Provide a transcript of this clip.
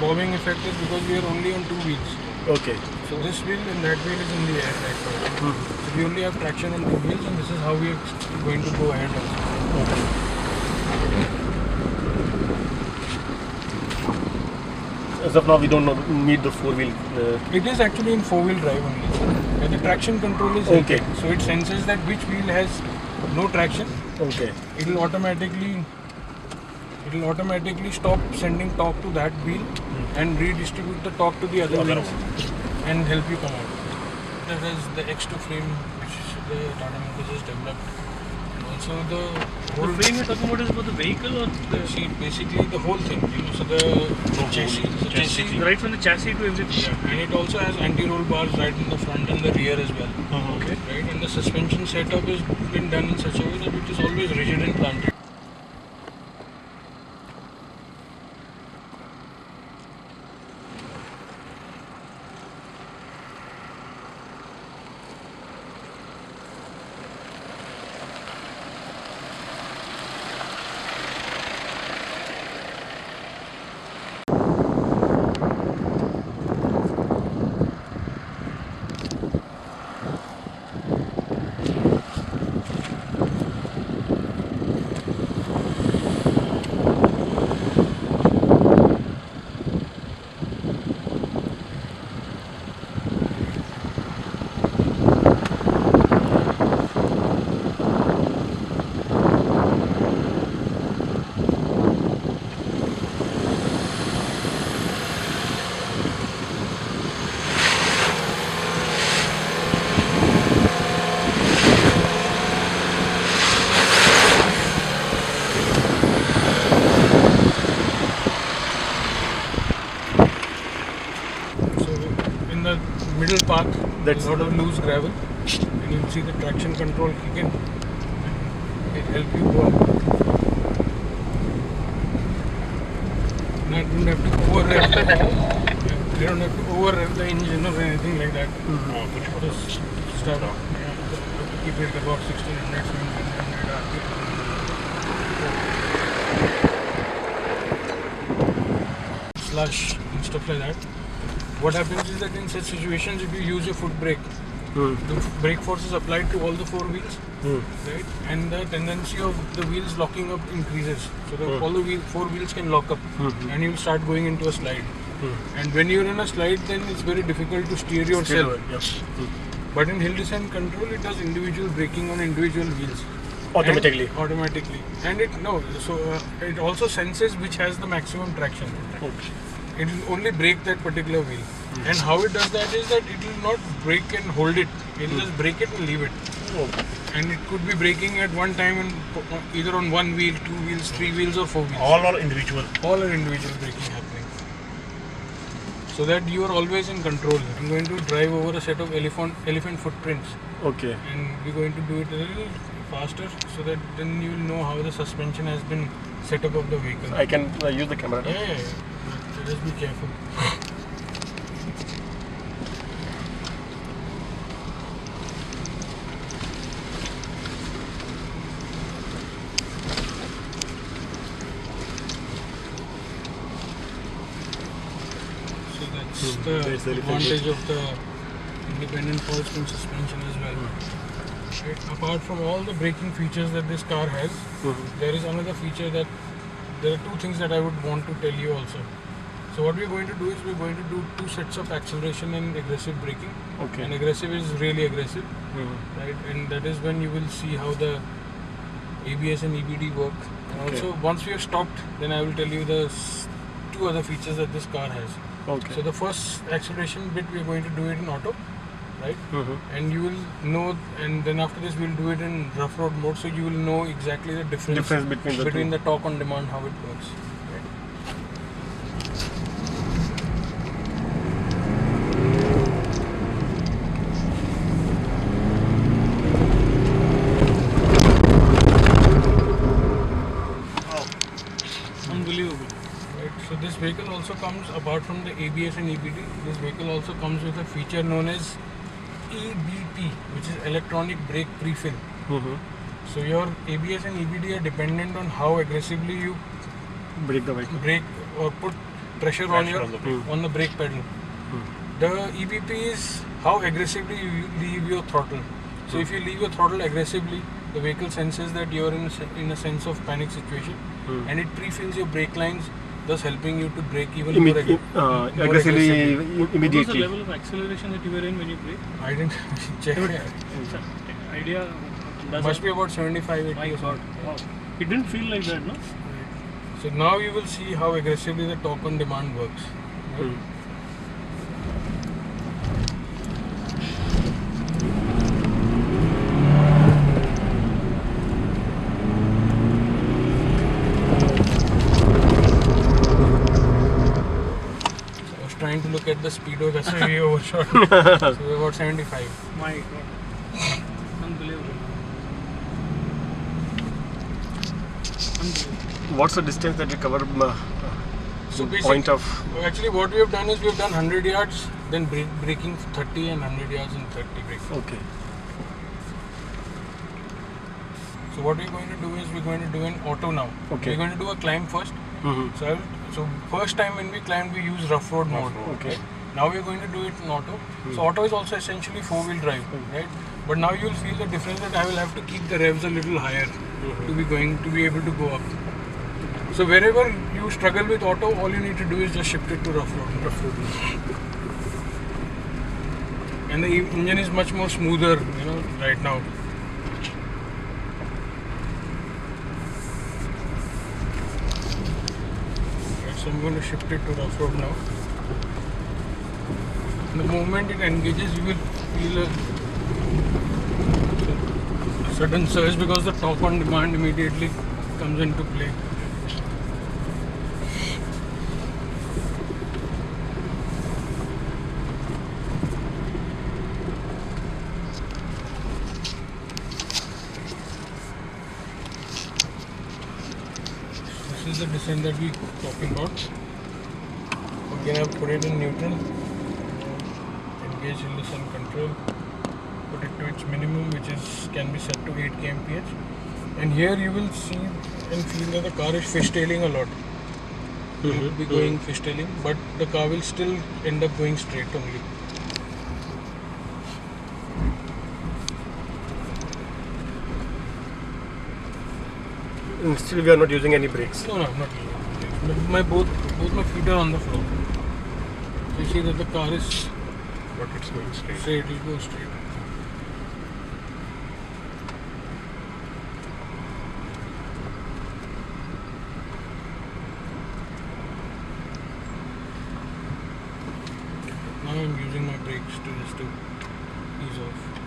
bobbing effect is because we are only on two wheels. Okay. So this wheel and that wheel is in the air right now. So we only have traction on two wheels, and this is how we are going to go ahead also. As of now, we don't need the four-wheel. It is actually in four-wheel drive only. And the traction control is okay. So it senses that which wheel has no traction. Okay. It will automatically stop sending torque to that wheel and redistribute the torque to the other wheels and help you come out. There is the X2 frame which the Tata Motors has developed. And also the whole frame you're talking about is for the vehicle or the seat, basically the whole thing. So the chassis. Right from the chassis to everything. Yeah. And it also has anti-roll bars right in the front and the rear as well. Okay. Right, and the suspension setup has been done in such a way that it is always rigid and planted. Middle path, that's a lot of loose gravel, and you'll see the traction control kick in. It helps you go up. You don't have to over-rev the engine or anything like that. Just start off. Keep it about 1600, 1700 RPM. Slush and stuff like that. What happens is that in such situations, if you use a foot brake, the brake force is applied to all the four wheels, right? And the tendency of the wheels locking up increases. So all the four wheels can lock up, and you'll start going into a slide. And when you're in a slide, then it's very difficult to steer yourself. But in hill descent control, it does individual braking on individual wheels. Automatically. And it also senses which has the maximum traction. It will only brake that particular wheel. And how it does that is that it will not brake and hold it. It will just brake it and leave it. And it could be braking at one time and either on one wheel, two wheels, three wheels or four wheels. All are individual. All are individual braking happening. So that you are always in control. I'm going to drive over a set of elephant footprints. Okay. And we're going to do it a little faster so that then you will know how the suspension has been set up of the vehicle. I can use the camera. Yeah. Just be careful. So that's the advantage of the independent false spring suspension as well. Right. Apart from all the braking features that this car has, there is another feature that there are two things that I would want to tell you also. So what we're going to do is we're going to do two sets of acceleration and aggressive braking. Okay. And aggressive is really aggressive, right? And that is when you will see how the ABS and EBD work. And also, once we have stopped, then I will tell you the two other features that this car has. Okay. So the first acceleration bit we're going to do it in auto, right? And you will know, and then after this we'll do it in rough road mode, so you will know exactly the difference between the torque on demand, how it works. Unbelievable. Right. So this vehicle also comes, apart from the ABS and EBD, this vehicle also comes with a feature known as EBP, which is electronic brake pre-fill. So your ABS and EBD are dependent on how aggressively you brake the vehicle. brake or put pressure on your on the brake pedal. The EBP is how aggressively you leave your throttle. So if you leave your throttle aggressively, the vehicle senses that you're in a sense of panic situation, and it pre-fills your brake lines, thus helping you to brake even more aggressively, What was the immediately. level of acceleration that you were in when you braked? I didn't check. Idea? Must be about 75, 80 My or God. something. Wow. It didn't feel like that, no? So now you will see how aggressively the torque on demand works. Right? So I was trying to look at the speedo, that's why we overshot. So we're about 75. My God. Unbelievable. What's the distance that you cover? So Point of. actually what we have done is we have done 100 yards, then braking 30 and 100 yards and 30 braking. Okay. So what we're going to do is we're going to do an auto now. Okay. We're going to do a climb first. So first time when we climbed, we use rough road mode. Okay. Now we're going to do it in auto. So auto is also essentially four-wheel drive, right? But now you'll feel the difference that I will have to keep the revs a little higher to be able to go up. So wherever you struggle with auto, all you need to do is just shift it to rough road. And the engine is much more smoother, right now. Right, so I'm going to shift it to rough road now. The moment it engages, you will feel a sudden surge because the torque on demand immediately comes into play. This is the descent that we are talking about. Again, I have put it in neutral. Engage in listen control. Put it to its minimum, which can be set to 8 kmph. And here you will see and feel that the car is fishtailing a lot. It will be going fishtailing, but the car will still end up going straight only. And still, we are not using any brakes. No, not really. Both my feet are on the floor. So you see that the car is But it's going straight. straight, it will go straight. Now I'm using my brakes to ease off.